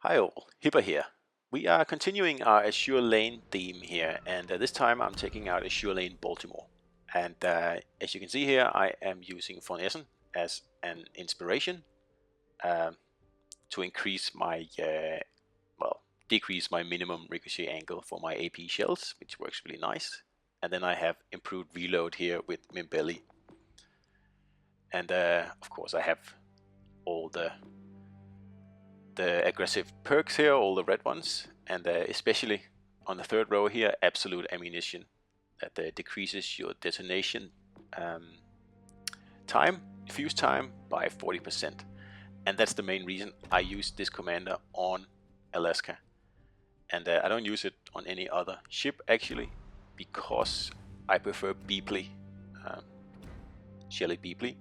Hi all, Hipper here. We are continuing our Azure Lane theme here, and this time I'm taking out Azure Lane Baltimore. And as you can see here, I am using Von Essen as an inspiration to increase my, decrease my minimum ricochet angle for my AP shells, which works really nice. And then I have improved reload here with Mimbelli. And of course I have all the aggressive perks here, all the red ones, and especially on the third row here, absolute ammunition that decreases your detonation time, fuse time by 40%. And that's the main reason I use this commander on Alaska. And I don't use it on any other ship actually, because I prefer Beepley, Shelly Beepley.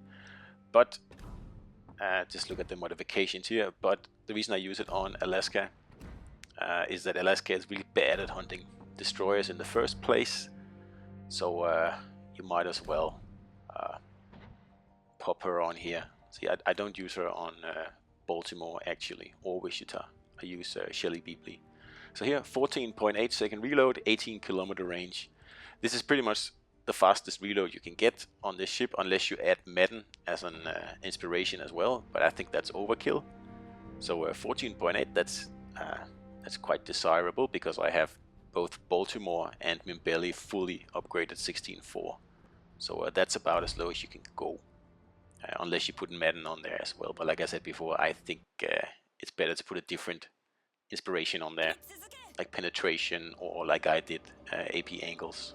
But just look at the modifications here. But the reason I use it on Alaska is that Alaska is really bad at hunting destroyers in the first place. So you might as well pop her on here. See, I don't use her on Baltimore actually, or Wichita. I use Shelly Beepley. So here, 14.8 second reload, 18 kilometer range. This is pretty much the fastest reload you can get on this ship, unless you add Madden as an inspiration as well, but I think that's overkill. So 14.8, that's quite desirable, because I have both Baltimore and Mimbelli fully upgraded 16.4. So that's about as low as you can go, unless you put Madden on there as well. But like I said before, I think it's better to put a different inspiration on there, like penetration, or like I did, AP angles.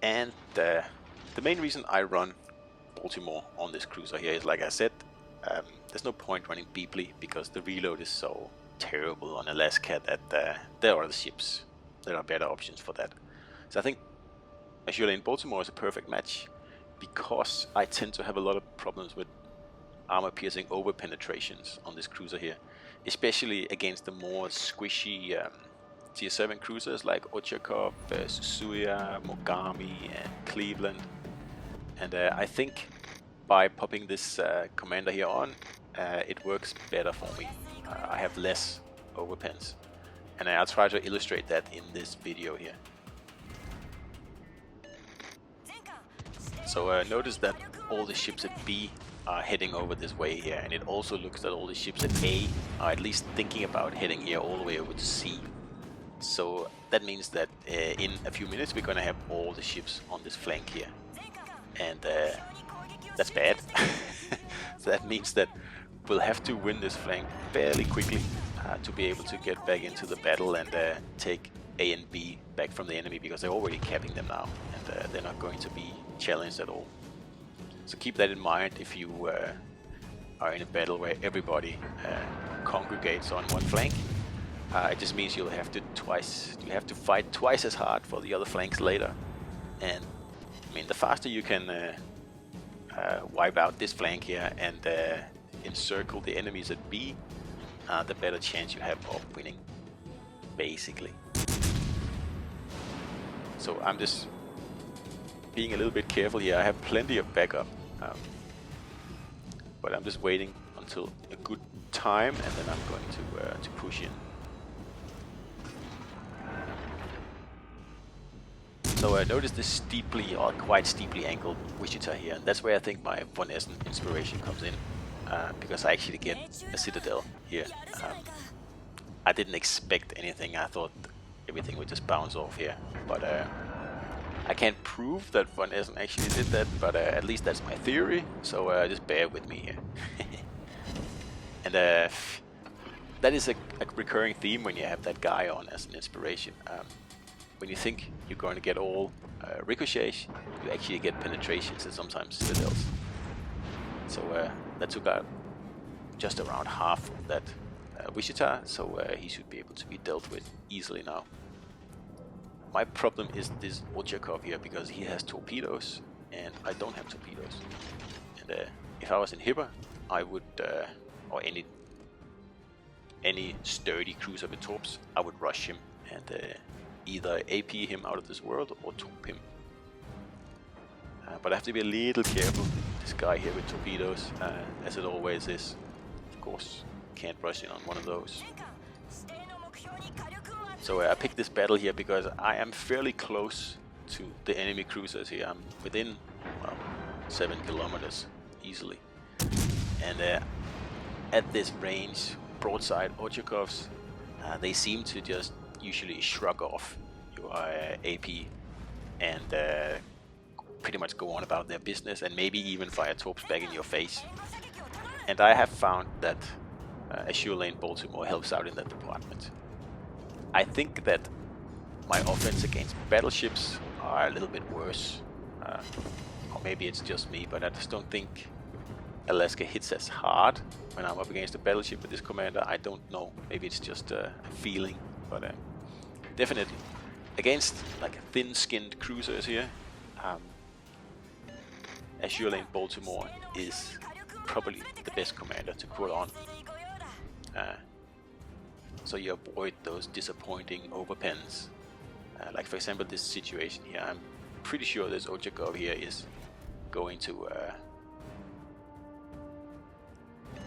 And the main reason I run Baltimore on this cruiser here is, like I said, there's no point running Beepley, because the reload is so terrible on Alaska that there are other ships that are better options for that. So I think Azure Lane Baltimore is a perfect match, because I tend to have a lot of problems with armor piercing over penetrations on this cruiser here, especially against the more squishy Tier 7 cruisers like Ochakov, Suzuya, Mogami and Cleveland. And I think by popping this commander here on, it works better for me. I have less overpens, and I'll try to illustrate that in this video here. So notice that all the ships at B are heading over this way here, and it also looks that all the ships at A are at least thinking about heading here all the way over to C. So that means that in a few minutes we're going to have all the ships on this flank here, and that's bad. So that means that we'll have to win this flank fairly quickly to be able to get back into the battle and take A and B back from the enemy, because they're already capping them now, and they're not going to be challenged at all. So keep that in mind if you are in a battle where everybody congregates on one flank. It just means you have to fight twice as hard for the other flanks later. And I mean, the faster you can wipe out this flank here and encircle the enemies at B, the better chance you have of winning, basically. So I'm just being a little bit careful here. I have plenty of backup, but I'm just waiting until a good time, and then I'm going to push in. So notice this steeply, or quite steeply angled Wichita here, and that's where I think my Von Essen inspiration comes in, because I actually get a citadel here. I didn't expect anything. I thought everything would just bounce off here, but I can't prove that Von Essen actually did that, but at least that's my theory, so just bear with me here. And that is a recurring theme when you have that guy on as an inspiration. When you think you're going to get all ricochets, you actually get penetrations and sometimes citadels. So that took out just around half of that Wichita, so he should be able to be dealt with easily now. My problem is this Ochakov here, because he has torpedoes and I don't have torpedoes. And if I was in Hipper, I would, or any sturdy cruiser with torps, I would rush him and either AP him out of this world or torp him. But I have to be a little careful. This guy here with torpedoes, as it always is. Of course can't rush in on one of those. So I picked this battle here because I am fairly close to the enemy cruisers here. I'm within 7 kilometers easily. And at this range, broadside Ochakovs, they seem to just usually shrug off your AP and pretty much go on about their business and maybe even fire torps back in your face. And I have found that Azur Lane Baltimore helps out in that department. I think that my offense against battleships are a little bit worse. Or maybe it's just me, but I just don't think Alaska hits as hard when I'm up against a battleship with this commander. I don't know. Maybe it's just a feeling, but definitely against like thin-skinned cruisers here, Azur Lane Baltimore is probably the best commander to put on. So you avoid those disappointing overpens. Like for example this situation here, I'm pretty sure this Ochakov here is going to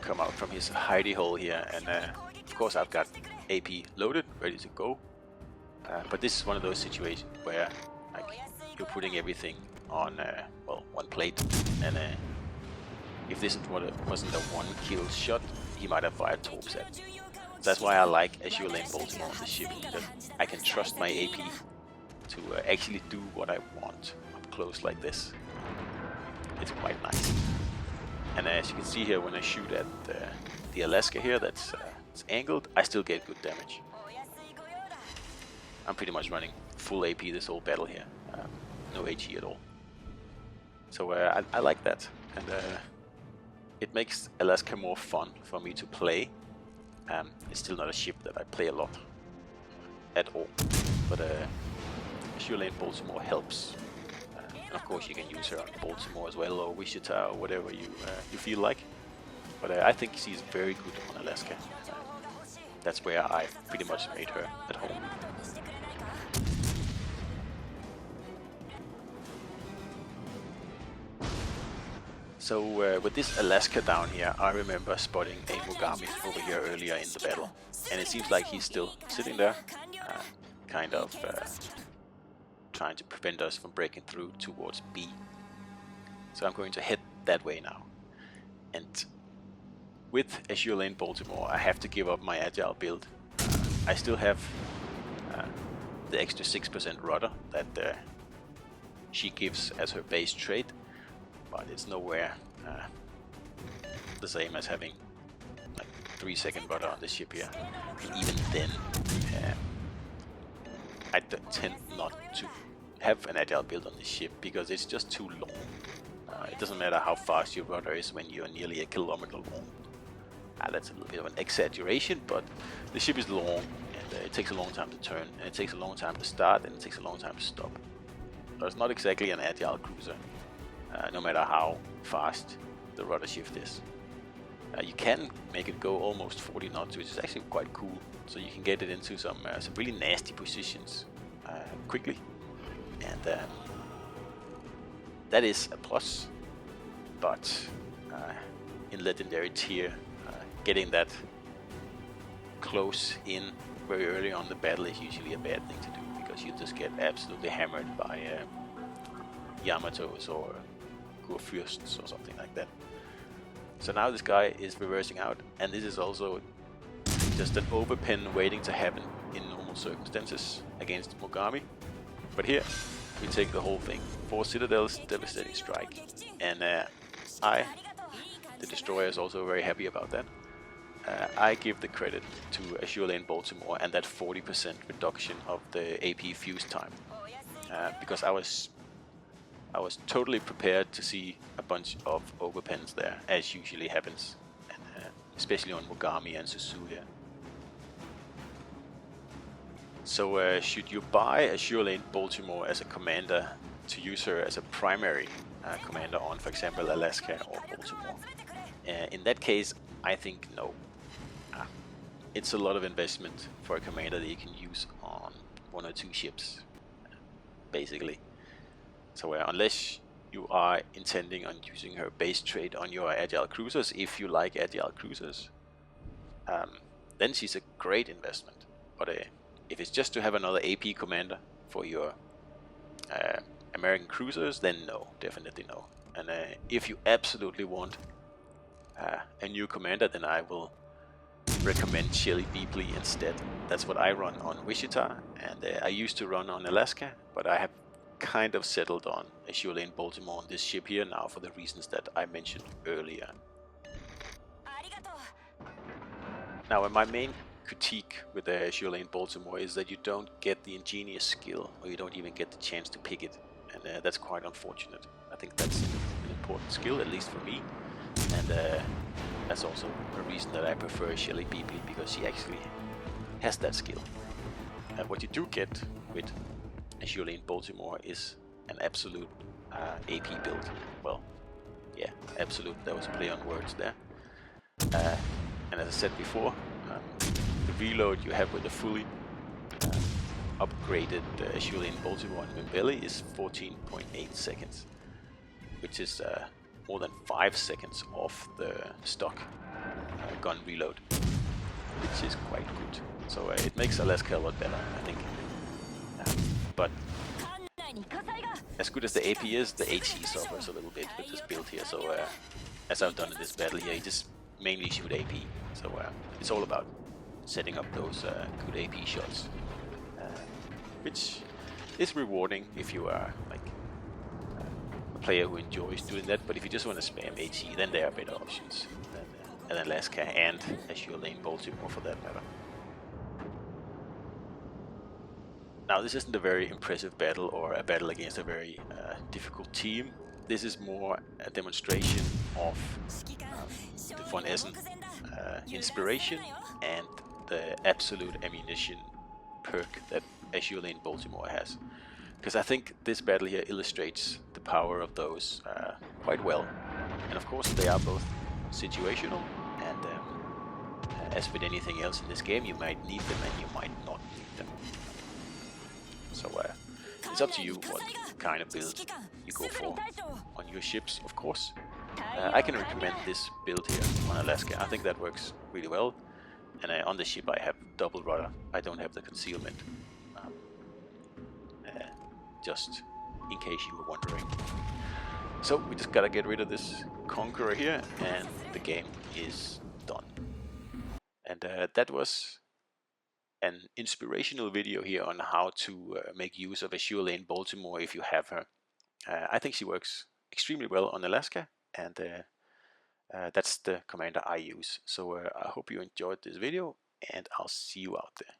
come out from his hidey hole here, and of course I've got AP loaded, ready to go. But this is one of those situations where like, you're putting everything on well, one plate, and if this wasn't a one-kill shot, he might have fired torps at me. That's why I like Azur Lane Baltimore on the ship, because I can trust my AP to actually do what I want up close like this. It's quite nice. And as you can see here, when I shoot at the Alaska here, that's it's angled, I still get good damage. I'm pretty much running full AP this whole battle here, no HE at all. So I like that, and it makes Alaska more fun for me to play. It's still not a ship that I play a lot at all, but Azur Lane Baltimore helps. And of course you can use her on Baltimore as well, or Wichita, or whatever you feel like. But I think she's very good on Alaska. That's where I pretty much made her at home. So with this Alaska down here, I remember spotting a Mogami over here earlier in the battle, and it seems like he's still sitting there, kind of trying to prevent us from breaking through towards B. So I'm going to head that way now. And with Azur Lane Baltimore, I have to give up my agile build. I still have the extra 6% rudder that she gives as her base trait, but it's nowhere the same as having like 3-second rudder on the ship here. And even then, I tend not to have an agile build on this ship because it's just too long. It doesn't matter how fast your rudder is when you're nearly 1 kilometer long. That's a little bit of an exaggeration, but the ship is long, and it takes a long time to turn, and it takes a long time to start, and it takes a long time to stop. So it's not exactly an agile cruiser, no matter how fast the rudder shift is. You can make it go almost 40 knots, which is actually quite cool, so you can get it into some really nasty positions quickly, and that is a plus. But in legendary tier, getting that close in very early on the battle is usually a bad thing to do, because you just get absolutely hammered by Yamatos or Kurfürsts or something like that. So now this guy is reversing out, and this is also just an overpen waiting to happen in normal circumstances against Mogami. But here we take the whole thing. 4 citadels, devastating strike, and the destroyer, is also very happy about that. I give the credit to Azur Lane Baltimore and that 40% reduction of the AP fuse time, because I was totally prepared to see a bunch of overpens there, as usually happens, and especially on Mogami and Susuya. So should you buy Azur Lane Baltimore as a commander to use her as a primary commander on, for example, Alaska or Baltimore? In that case, I think no. It's a lot of investment for a commander that you can use on 1 or 2 ships, basically. So unless you are intending on using her base trait on your agile cruisers, if you like agile cruisers, then she's a great investment. But if it's just to have another AP commander for your American cruisers, then no, definitely no. And if you absolutely want a new commander, then I will recommend Shelly Beepley instead. That's what I run on Wichita, and I used to run on Alaska, but I have kind of settled on Azur Lane Baltimore on this ship here now for the reasons that I mentioned earlier. Now, my main critique with the Azur Lane Baltimore is that you don't get the ingenious skill, or you don't even get the chance to pick it, and that's quite unfortunate. I think that's an important skill, at least for me, and that's also a reason that I prefer Shelly Beepley, because she actually has that skill. What you do get with Azur Lane Baltimore is an absolute AP build. Well, yeah, absolute, that was a play on words there. And as I said before, the reload you have with the fully upgraded Azur Lane Baltimore and Mimbelli is 14.8 seconds, which is more than 5 seconds off the stock gun reload, which is quite good. So it makes Alaska a lot better, I think. But as good as the AP is, the HE suffers a little bit with this build here. So as I've done in this battle here, you just mainly shoot AP. So it's all about setting up those good AP shots, which is rewarding if you are like a player who enjoys doing that. But if you just want to spam HE, then there are better options than Alaska and Azur Lane Baltimore for that matter. Now, this isn't a very impressive battle or a battle against a very difficult team. This is more a demonstration of the Von Essen inspiration and the absolute ammunition perk that Azur Lane Baltimore has. Because I think this battle here illustrates the power of those quite well. And of course they are both situational, and as with anything else in this game, you might need them and you might not need them. So it's up to you what kind of build you go for on your ships, of course. I can recommend this build here on Alaska. I think that works really well. And on the ship I have double rudder. I don't have the concealment. Just in case you were wondering. So we just gotta get rid of this Conqueror here, and the game is done. And that was an inspirational video here on how to make use of Azur Lane Baltimore if you have her. I think she works extremely well on Alaska, and that's the commander I use. So I hope you enjoyed this video, and I'll see you out there.